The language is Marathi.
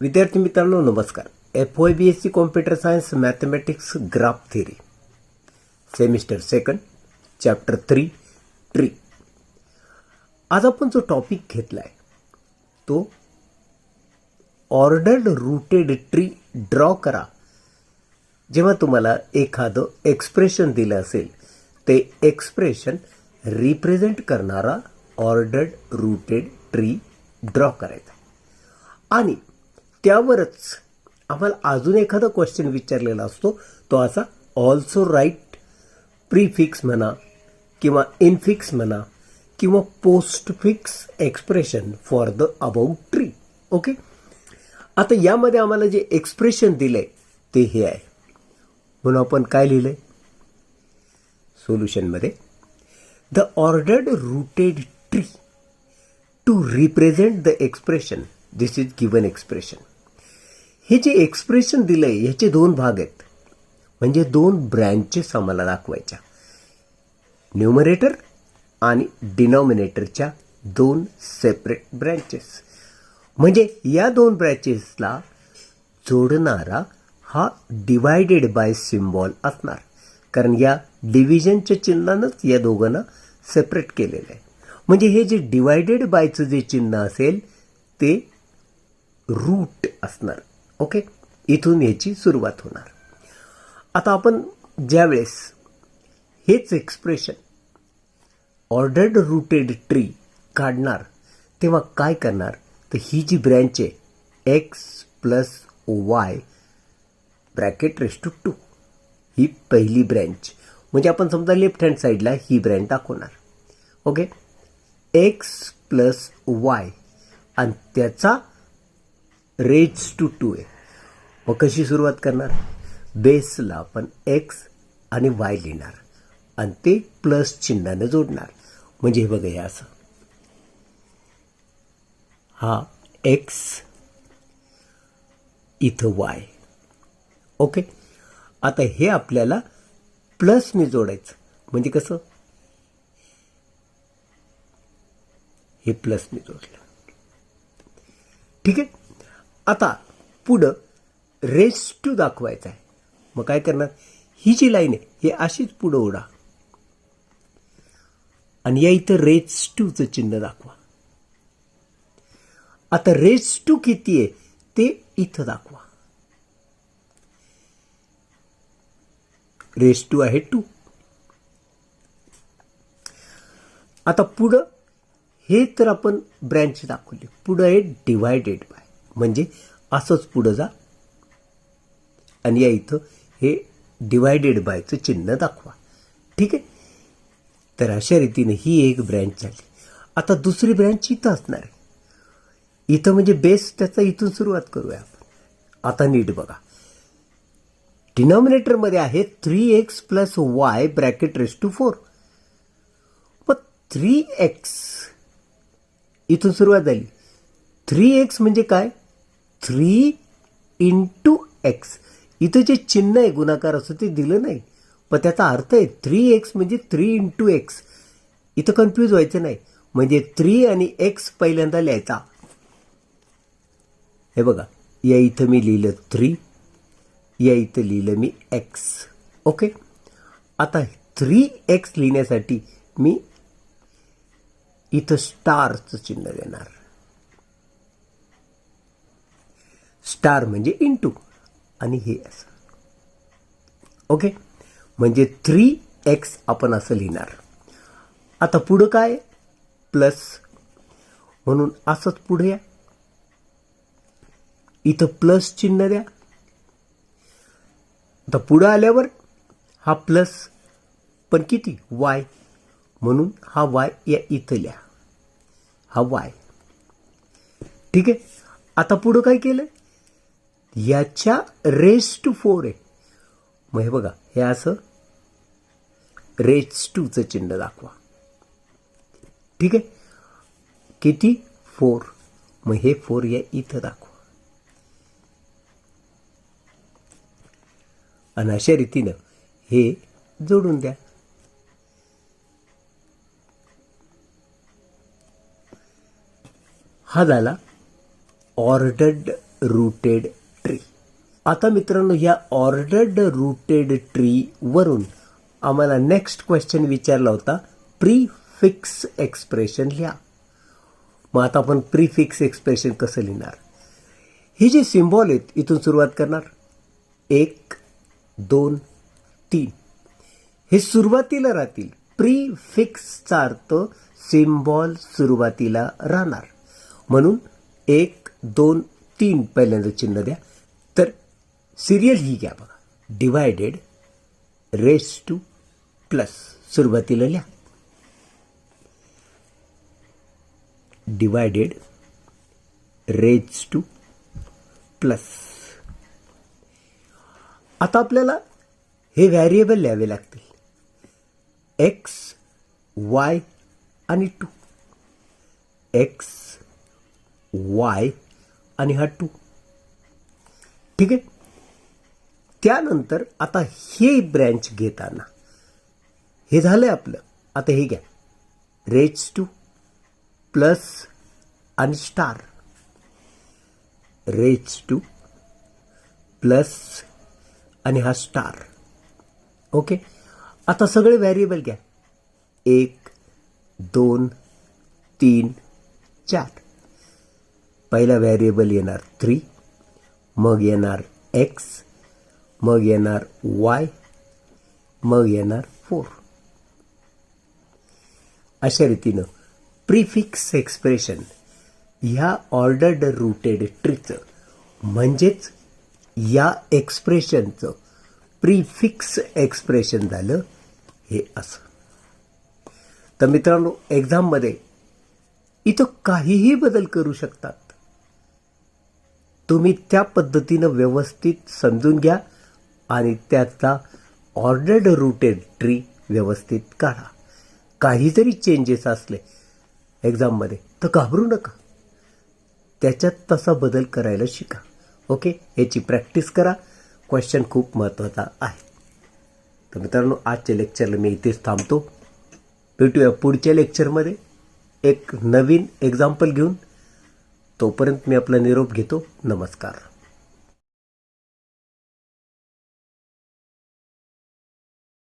विद्यार्थी मित्रांनो नमस्कार. FYBSc computer science mathematics graph theory semester second chapter 3 tree. आज आपण जो टॉपिक घेतला आहे तो ऑर्डर्ड रूटेड ट्री ड्रॉ करा. जेव्हा तुम्हाला एखादं एक्सप्रेशन दिलं असेल ते एक्सप्रेशन रिप्रेझेंट करणारा ऑर्डर्ड रूटेड ट्री ड्रॉ करायचा आणि त्यावरच आम्हाला अजून एखादा क्वेश्चन विचारलेला असतो तो असा ऑल्सो राईट प्रीफिक्स म्हणा किंवा इनफिक्स म्हणा किंवा postfix expression for the about tree. Okay, आता यामध्ये आम्हाला जे एक्सप्रेशन दिलंय ते हे आहे म्हणून आपण काय लिहिलंय सोल्युशनमध्ये the ordered rooted tree to represent the expression this is given expression. हे जे एक्सप्रेशन दिलंय ह्याचे दोन भाग आहेत म्हणजे दोन ब्रँचेस आम्हाला दाखवायच्या न्यूमरेटर आणि डिनॉमिनेटरच्या दोन सेपरेट ब्रँचेस. म्हणजे या दोन ब्रँचेसला जोडणारा हा डिवायडेड बाय सिम्बॉल असणार कारण या डिव्हिजनच्या चिन्हानंच या दोघांना सेपरेट केलेलं आहे. म्हणजे हे जे डिवायडेड बायचं जे चिन्ह असेल ते रूट असणार. ओके, इथून याची सुरुवात होणार. आता आपण ज्यावेळेस हेच एक्सप्रेशन ऑर्डर्ड रूटेड ट्री काढणार तेव्हा काय करणार तर ही जी ब्रँच आहे X plus Y bracket raise to 2 ही पहिली ब्रँच म्हणजे आपण समजा लेफ्ट हँड साईडला ही ब्रँच दाखवणार. ओके, एक्स प्लस वाय आणि त्याचा रेज टू 2 आहे. मग कशी सुरुवात करणार बेसला आपण एक्स आणि वाय लिहिणार आणि ते प्लस चिन्हाने जोडणार. म्हणजे हे बघा हे असं हा एक्स इथं वाय. ओके, आता हे आपल्याला प्लसने जोडायचं म्हणजे कसं हे प्लसने जोडलं. ठीक आहे, आता पुढं रेस टू दाखवायचं आहे. मग काय करणार ही जी लाईन आहे हे अशीच पुढं ओढा आणि या इथं रेस टूचं चिन्ह दाखवा. आता रेस टू किती आहे ते इथं दाखवा. रेस टू आहे 2. आता पुढं हे तर आपण ब्रँच दाखवली. पुढं आहे डिवायडेड बाय म्हणजे असंच पुढं जा आणि या इथं हे डिवायडेड बायचं चिन्ह दाखवा. ठीक आहे, तर अशा रीतीने ही एक ब्रँच झाली. आता दुसरी ब्रँच इथं असणार आहे. इथं म्हणजे बेस त्याचा इथून सुरुवात करूया आपण. आता नीट बघा डिनॉमिनेटरमध्ये आहे 3x plus Y bracket raise to 4. मग 3x इथून सुरुवात झाली. 3x म्हणजे काय 3 इंटू एक्स. इथं जे चिन्ह आहे गुणाकार असं ते दिलं नाही पण त्याचा अर्थ आहे 3x म्हणजे 3 इंटू एक्स. इथं कन्फ्यूज व्हायचं नाही म्हणजे 3 आणि एक्स पहिल्यांदा लिहायचा. हे बघा या इथं मी लिहिलं 3 या इथं लिहिलं मी एक्स. ओके, आता 3x लिहिण्यासाठी मी इथं स्टारचं चिन्ह देणार. स्टार म्हणजे इंटू आणि हे असं. ओके, म्हणजे 3x आपण असं लिहिणार. आता पुढं काय प्लस म्हणून असंच पुढे या इथं प्लस चिन्ह द्या. आता पुढं आल्यावर हा प्लस पण किती वाय म्हणून हा वाय या इथं लिहा हा वाय. ठीक आहे, आता पुढं काय केलं याच्या रेस टू 4 आहे. मग हे बघा हे असं रेस टूचं चिन्ह दाखवा. ठीक आहे, किती 4 मग हे 4 या इथं दाखवा आणि अशा रीतीनं हे जोडून द्या. हा झाला ऑर्डर्ड रूटेड ट्री. आता मित्रांनो, या ऑर्डर्ड रूटेड ट्री वरून आम्हाला नेक्स्ट क्वेश्चन विचारला होता, प्रीफिक्स एक्सप्रेशन लिहा. मग आता आपण प्रीफिक्स एक्सप्रेशन कसं लिहिणार? हे जे सिम्बॉल आहेत इथून सुरुवात करणार. 1, 2, 3 हे सुरुवातीला राहतील. प्रीफिक्सचा अर्थ सिम्बॉल सुरुवातीला राहणार. म्हणून 1, 2, 3 पहिल्यांदा चिन्ह द्या. तर सिरियल ही घ्या बघा. डिवायडेड रेस टू प्लस सुरुवातीला लिहा. Divided raise to plus. आता आपल्याला हे व्हॅरिएबल लिहावे लागतील. एक्स, वाय आणि 2. एक्स, वाय आणि हा 2. ठीक आहे. त्यानंतर आता हे ब्रँच घेताना हे झालंय आपलं. आता हे घ्या. रेज टू प्लस आणि स्टार. रेज टू प्लस आणि हा स्टार. ओके. आता सगळे व्हॅरिएबल घ्या. 1, 2, 3, 4. पहिला व्हॅरिएबल येणार 3, मग येणार एक्स, मग येणार वाय, मग येणार 4. अशा रीतीनं प्रीफिक्स एक्सप्रेशन ह्या ऑर्डर्ड रूटेड ट्रीचं म्हणजेच या एक्सप्रेशनचं प्रीफिक्स एक्सप्रेशन झालं हे असं. तर मित्रांनो, एक्झाममध्ये इथं काहीही बदल करू शकतात. तुम्ही त्या पद्धतीनं व्यवस्थित समजून घ्या आणि त्याचा ऑर्डर्ड रूटेड ट्री व्यवस्थित काढा. काही जरी चेंजेस असले एक्झाममध्ये तर घाबरू नका. त्याच्यात तसा बदल करायला शिका. ओके. याची प्रॅक्टिस करा. क्वेश्चन खूप महत्त्वाचा आहे. तर मित्रांनो, आजच्या लेक्चरला मी इथेच थांबतो. भेटूया पुढच्या लेक्चरमध्ये एक नवीन एक्झाम्पल घेऊन. तोपर्यंत मी आपला निरोप घेतो. नमस्कार.